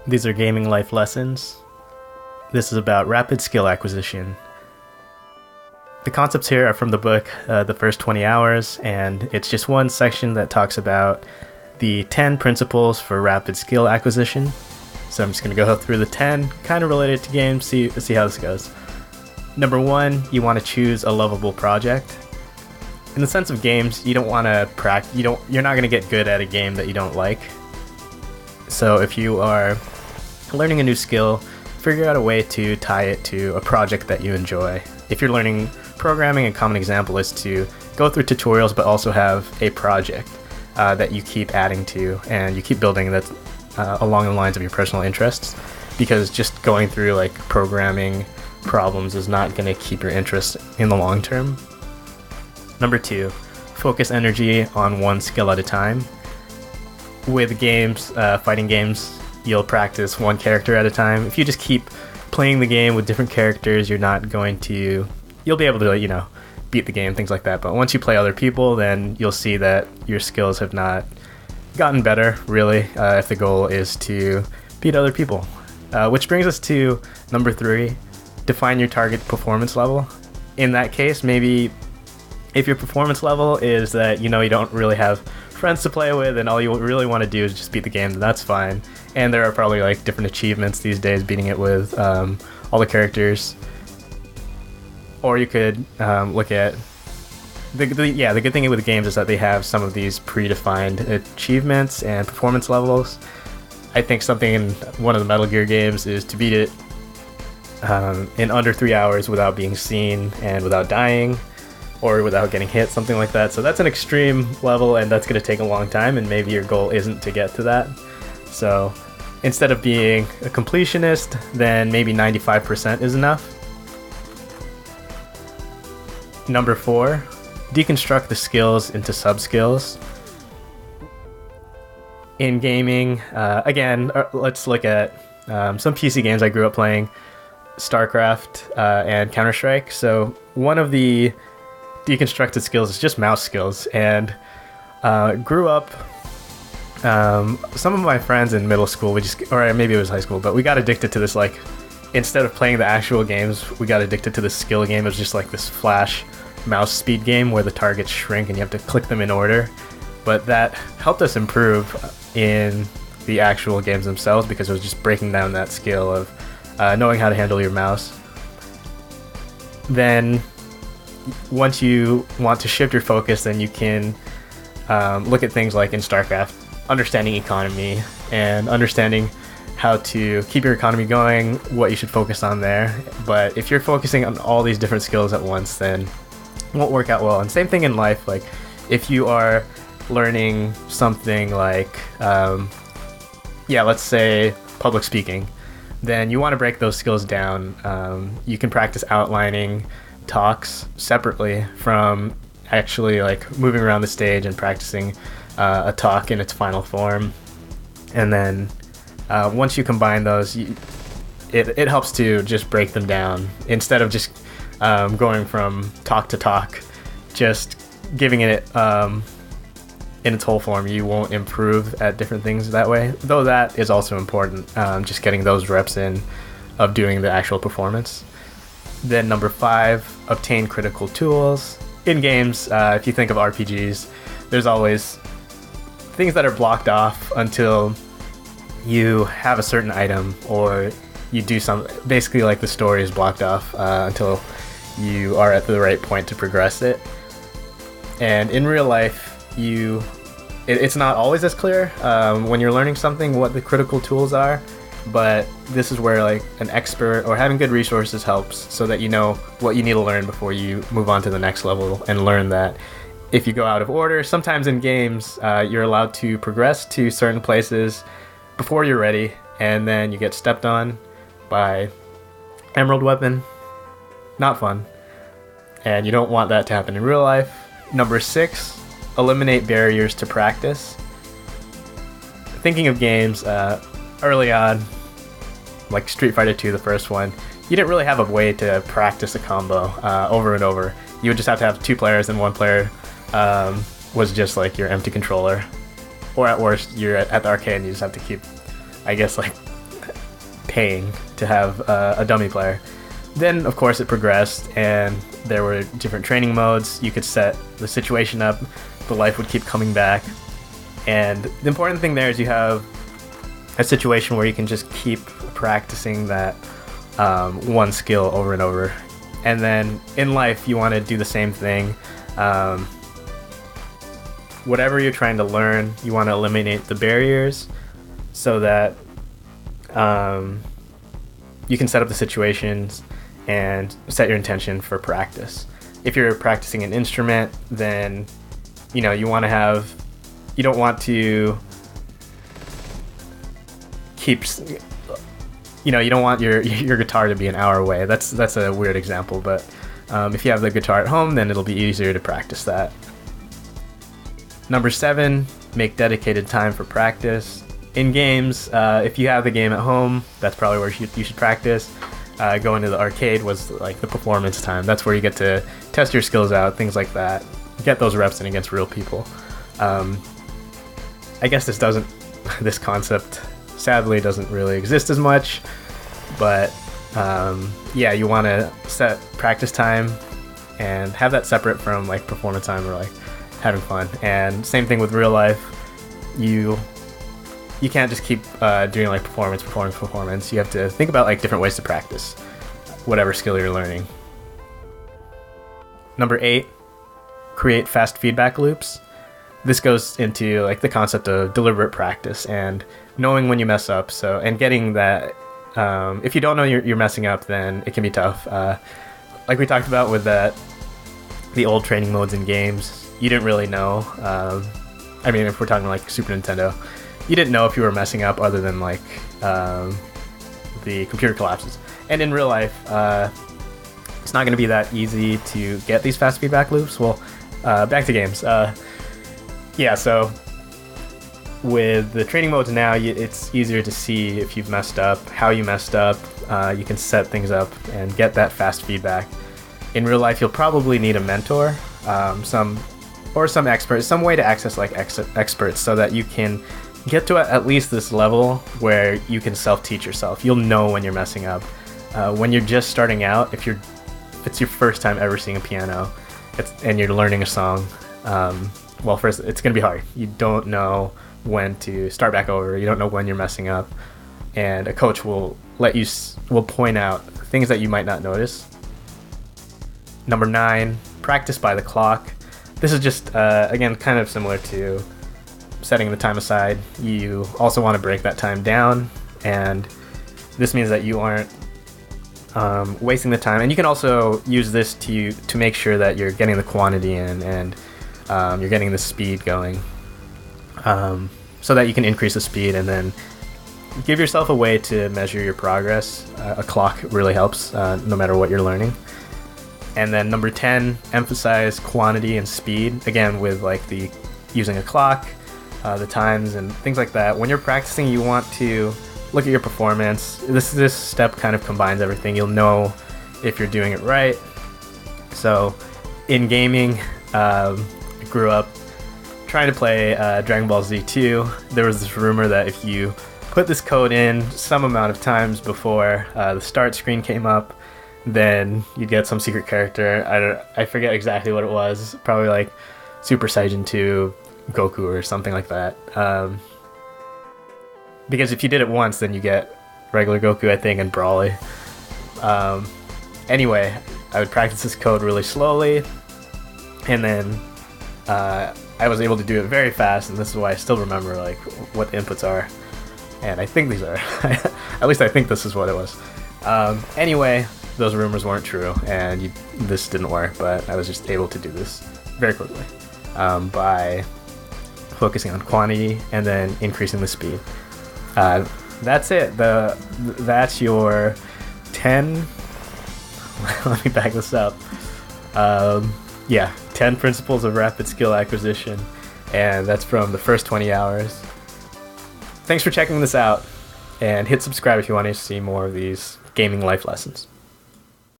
These are gaming life lessons. This is about rapid skill acquisition. The concepts here are from the book, The First 20 Hours, and it's just one section that talks about the 10 principles for rapid skill acquisition. So I'm just going to go through the 10, kind of related to games, see how this goes. Number 1, you want to choose a lovable project. In the sense of games, you don't want to you're not going to get good at a game that you don't like. So if you are learning a new skill, figure out a way to tie it to a project that you enjoy. If you're learning programming, a common example is to go through tutorials but also have a project that you keep adding to and you keep building that's along the lines of your personal interests, because just going through like programming problems is not going to keep your interest in the long term. Number 2, focus energy on one skill at a time. With games, fighting games, you'll practice one character at a time. If you just keep playing the game with different characters, you'll be able to, beat the game, things like that. But once you play other people, then you'll see that your skills have not gotten better, really, if the goal is to beat other people. Which brings us to number 3, define your target performance level. In that case, maybe if your performance level is that, you don't really have friends to play with and all you really want to do is just beat the game, then that's fine. And there are probably like different achievements these days beating it with all the characters. Or you could look at the good thing with games is that they have some of these predefined achievements and performance levels. I think something in one of the Metal Gear games is to beat it in under 3 hours without being seen and without dying or without getting hit, something like that. So that's an extreme level and that's going to take a long time, and maybe your goal isn't to get to that. So instead of being a completionist, then maybe 95% is enough. Number 4, deconstruct the skills into sub-skills. In gaming, again, let's look at some PC games I grew up playing, Starcraft and Counter-Strike. So one of the deconstructed skills is just mouse skills, and grew up, some of my friends in middle school, or maybe it was high school, but we got addicted to this, like, instead of playing the actual games, we got addicted to this skill game. It was just like this flash mouse speed game where the targets shrink and you have to click them in order. But that helped us improve in the actual games themselves, because it was just breaking down that skill of knowing how to handle your mouse. Then once you want to shift your focus, then you can look at things like in Starcraft, understanding economy and understanding how to keep your economy going, what you should focus on there. But if you're focusing on all these different skills at once, then it won't work out well. And same thing in life, like if you are learning something like, let's say public speaking, then you want to break those skills down. You can practice outlining talks separately from actually like moving around the stage and practicing a talk in its final form. And then once you combine those, it helps to just break them down instead of just going from talk to talk. Just giving it in its whole form, you won't improve at different things that way, though that is also important, just getting those reps in of doing the actual performance. Then number 5, obtain critical tools. In games, if you think of RPGs, there's always things that are blocked off until you have a certain item, or you do basically like the story is blocked off until you are at the right point to progress it. And in real life, it's not always as clear when you're learning something what the critical tools are, but this is where like an expert or having good resources helps, so that you know what you need to learn before you move on to the next level, and learn that if you go out of order, sometimes in games you're allowed to progress to certain places before you're ready, and then you get stepped on by Emerald Weapon. Not fun. And you don't want that to happen in real life. Number 6, eliminate barriers to practice. Thinking of games, early on, like Street Fighter 2, the first one, you didn't really have a way to practice a combo over and over. You would just have to have 2 players, and one player was just like your empty controller. Or at worst, you're at the arcade and you just have to keep, I guess, like paying to have a dummy player. Then, of course, it progressed, and there were different training modes. You could set the situation up, the life would keep coming back. And the important thing there is you have a situation where you can just keep practicing that one skill over and over. And then in life, you want to do the same thing. Whatever you're trying to learn, you want to eliminate the barriers so that you can set up the situations and set your intention for practice. If you're practicing an instrument, then you don't want to keep, you don't want your guitar to be an hour away. That's a weird example, but if you have the guitar at home, then it'll be easier to practice that. Number 7, make dedicated time for practice. In games, if you have the game at home, that's probably where you should practice. Going to the arcade was like the performance time. That's where you get to test your skills out, things like that. Get those reps in against real people. I guess this concept sadly doesn't really exist as much, but yeah, you want to set practice time and have that separate from like performance time or like having fun. And same thing with real life. You can't just keep doing like performance. You have to think about like different ways to practice whatever skill you're learning. Number 8, create fast feedback loops. This goes into like the concept of deliberate practice and knowing when you mess up. So, and getting that, if you don't know you're messing up, then it can be tough. Like we talked about with the old training modes in games, you didn't really know. I mean, if we're talking like Super Nintendo, you didn't know if you were messing up other than like the computer collapses. And in real life, it's not going to be that easy to get these fast feedback loops. Well, back to games. Yeah, so with the training modes now, it's easier to see if you've messed up, how you messed up. You can set things up and get that fast feedback. In real life, you'll probably need a mentor, some expert, some way to access like experts so that you can get to at least this level where you can self-teach yourself. You'll know when you're messing up. When you're just starting out, if it's your first time ever seeing a piano and you're learning a song, well, first, it's going to be hard. You don't know when to start back over. You don't know when you're messing up. And a coach will point out things that you might not notice. Number 9, practice by the clock. This is just, again, kind of similar to setting the time aside. You also want to break that time down. And this means that you aren't wasting the time. And you can also use this to make sure that you're getting the quantity in and you're getting the speed going, so that you can increase the speed and then give yourself a way to measure your progress. A clock really helps, no matter what you're learning. And then number 10, emphasize quantity and speed. Again, with like using a clock, the times and things like that. When you're practicing, you want to look at your performance. This step kind of combines everything. You'll know if you're doing it right. So in gaming, I grew up trying to play Dragon Ball Z 2. There was this rumor that if you put this code in some amount of times before the start screen came up, then you'd get some secret character. I forget exactly what it was. Probably like Super Saiyan 2 Goku or something like that. Because if you did it once, then you get regular Goku, I think, and Brawly. Anyway, I would practice this code really slowly, and then I was able to do it very fast, and this is why I still remember like what the inputs are. And I think these are, at least I think this is what it was. Anyway, those rumors weren't true, and this didn't work, but I was just able to do this very quickly by focusing on quantity and then increasing the speed. That's it. That's your 10. Let me back this up. Yeah, 10 principles of rapid skill acquisition, and that's from the first 20 hours. Thanks for checking this out, and hit subscribe if you want to see more of these gaming life lessons.